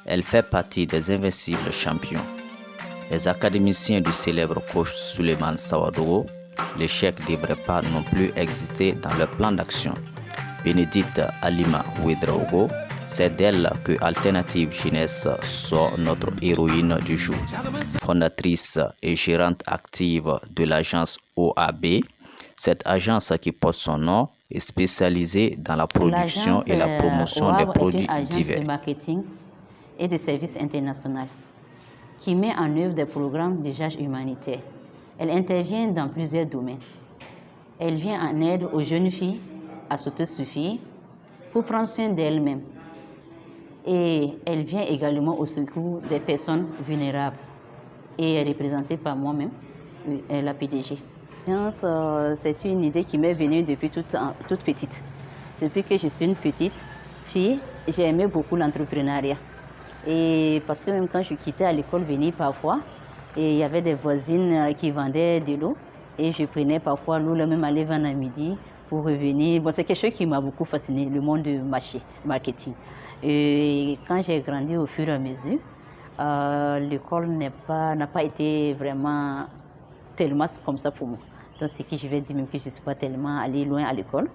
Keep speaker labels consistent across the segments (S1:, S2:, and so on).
S1: Elle fait partie des invincibles champions. Les académiciens du célèbre coach Souleymane Sawadogo, l'échec ne devrait pas non plus exister dans leur plan d'action. Bénédicte Alima Ouedraogo, c'est d'elle que Alternative Jeunesse sort notre héroïne du jour. Fondatrice et gérante active de l'agence OAB, cette agence qui porte son nom est spécialisée dans la production et la promotion des produits divers.
S2: L'agence est une agence de marketing et de services international qui met en œuvre des programmes d'usage humanitaire. Elle intervient dans plusieurs domaines. Elle vient en aide aux jeunes filles à s'autosuffire pour prendre soin d'elles-mêmes. Et elle vient également au secours des personnes vulnérables. Et elle est représentée par moi-même, la PDG. C'est une idée qui m'est venue depuis toute petite. Depuis que je suis une petite fille, j'ai aimé beaucoup l'entrepreneuriat. Et parce que même quand je quittais à l'école, venir parfois, et il y avait des voisines qui vendaient de l'eau. Et je prenais parfois l'eau, même aller vendre à midi pour revenir. Bon, c'est quelque chose qui m'a beaucoup fasciné, le monde du marketing. Et quand j'ai grandi au fur et à mesure, l'école n'a pas été vraiment tellement comme ça pour moi. Donc, c'est que je vais dire même que je ne suis pas tellement allée loin à l'école.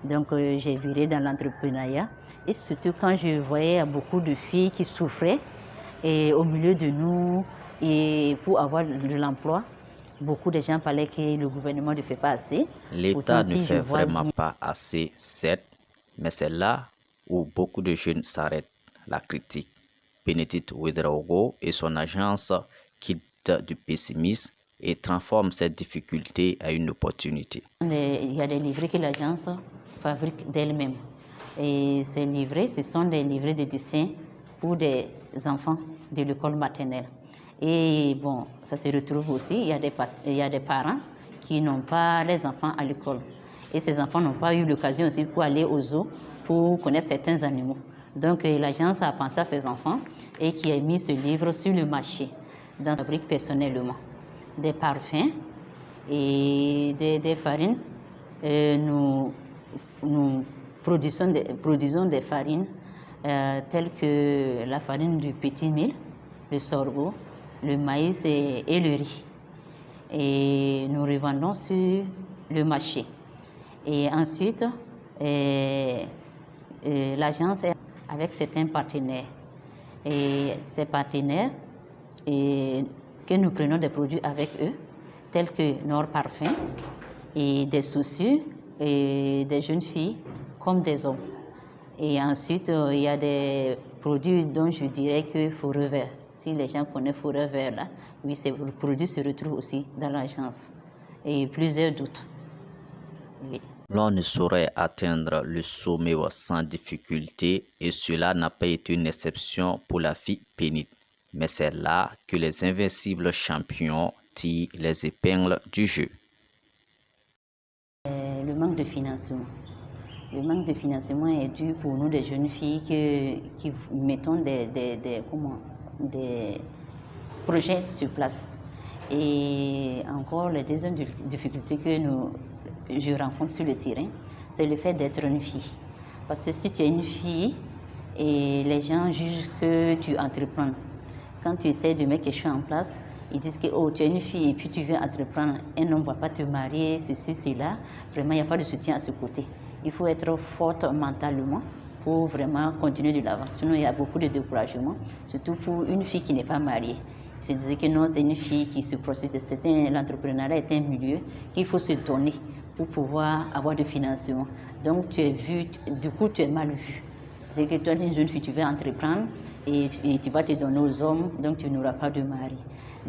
S2: Donc, j'ai viré dans l'entrepreneuriat. Et surtout quand je voyais beaucoup de filles qui souffraient et au milieu de nous, et pour avoir de l'emploi, beaucoup de gens parlaient que le gouvernement ne fait pas assez.
S1: L'État ne fait vraiment pas assez, certes, mais c'est là où beaucoup de jeunes s'arrêtent la critique. Bénédicte Ouedraogo et son agence quittent du pessimisme et transforment cette difficulté à une opportunité.
S2: Il y a des livrets que l'agence fabrique d'elle-même. Et ces livrets, ce sont des livrets de dessin pour des enfants de l'école maternelle. Et bon, ça se retrouve aussi, il y a des parents qui n'ont pas les enfants à l'école. Et ces enfants n'ont pas eu l'occasion aussi pour aller au zoo pour connaître certains animaux. Donc l'agence a pensé à ces enfants et qui a mis ce livre sur le marché, dans la fabrique personnellement. Des parfums et des farines. Nous produisons des farines telles que la farine du petit mil, le sorgho, le maïs et le riz. Et nous revendons sur le marché. Et ensuite, l'agence est avec certains partenaires. Et ces partenaires, que nous prenons des produits avec eux, tels que Nord Parfum, et des chaussures, et des jeunes filles comme des hommes. Et ensuite, il y a des produits dont je dirais que Forever. Si les gens connaissent Forever, là, oui, ces produits se retrouvent aussi dans l'agence. Et plusieurs d'autres. Oui.
S1: L'on ne saurait atteindre le sommet sans difficulté et cela n'a pas été une exception pour la fille pénible. Mais c'est là que les invincibles champions tirent les épingles du jeu.
S2: Le manque de financement. Le manque de financement est dû pour nous, des jeunes filles, qui mettons des projets sur place. Et encore, la deuxième difficulté que je rencontre sur le terrain, c'est le fait d'être une fille. Parce que si tu es une fille, et les gens jugent que tu entreprends. Quand tu essaies de mettre quelque chose en place, ils disent que oh, tu es une fille et puis tu veux entreprendre. Un homme ne va pas te marier, ceci, cela. Vraiment, il n'y a pas de soutien à ce côté. Il faut être forte mentalement pour vraiment continuer de l'avant. Sinon, il y a beaucoup de découragement, surtout pour une fille qui n'est pas mariée. Ils se disaient que non, c'est une fille qui se procède. L'entrepreneuriat est un milieu qu'il faut se donner pour pouvoir avoir du financement. Donc, tu es vu, du coup, tu es mal vu. C'est que toi, une jeune fille, tu veux entreprendre et tu vas te donner aux hommes, donc tu n'auras pas de mari.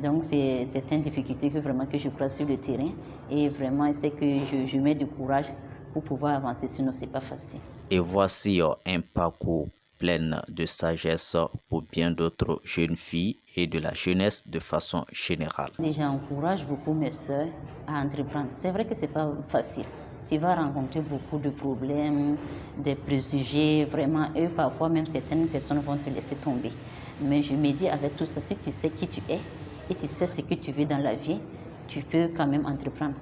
S2: Donc, c'est une difficulté que je crois sur le terrain. Et vraiment, c'est que je mets du courage pour pouvoir avancer, sinon ce n'est pas facile.
S1: Et voici un parcours plein de sagesse pour bien d'autres jeunes filles et de la jeunesse de façon générale.
S2: J'encourage beaucoup mes soeurs à entreprendre. C'est vrai que ce n'est pas facile. Tu vas rencontrer beaucoup de problèmes, des préjugés. Vraiment, eux, parfois, même certaines personnes vont te laisser tomber. Mais je me dis, avec tout ça, si tu sais qui tu es et tu sais ce que tu veux dans la vie, tu peux quand même entreprendre.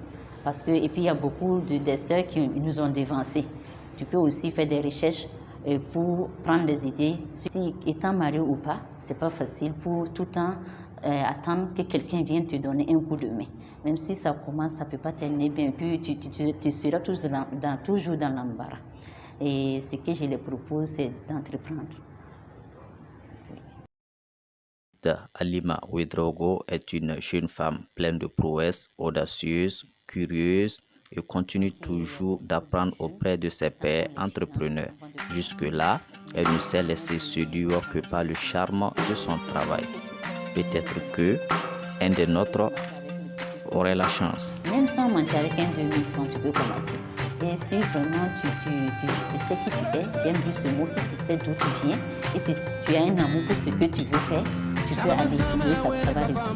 S2: Parce que, et puis, il y a beaucoup de sœurs qui nous ont dévancés. Tu peux aussi faire des recherches pour prendre des idées. Si étant marié ou pas, c'est pas facile pour tout le temps attendre que quelqu'un vienne te donner un coup de main. Même si ça commence, ça peut pas terminer bien, puis tu seras toujours dans l'embarras. Et ce que je les propose, c'est d'entreprendre.
S1: Halima Ouedraogo est une jeune femme pleine de prouesses, audacieuse, curieuse et continue toujours d'apprendre auprès de ses pairs entrepreneurs. Jusque-là, elle ne s'est laissée séduire que par le charme de son travail. Peut-être que un des nôtres aurait la chance.
S2: Même sans mentir, avec un 2000 francs, tu peux commencer. Et si vraiment tu sais qui tu es, j'aime dire ce mot, si tu sais d'où tu viens et tu as un amour pour ce que tu veux faire, tu peux aller, ça va réussir.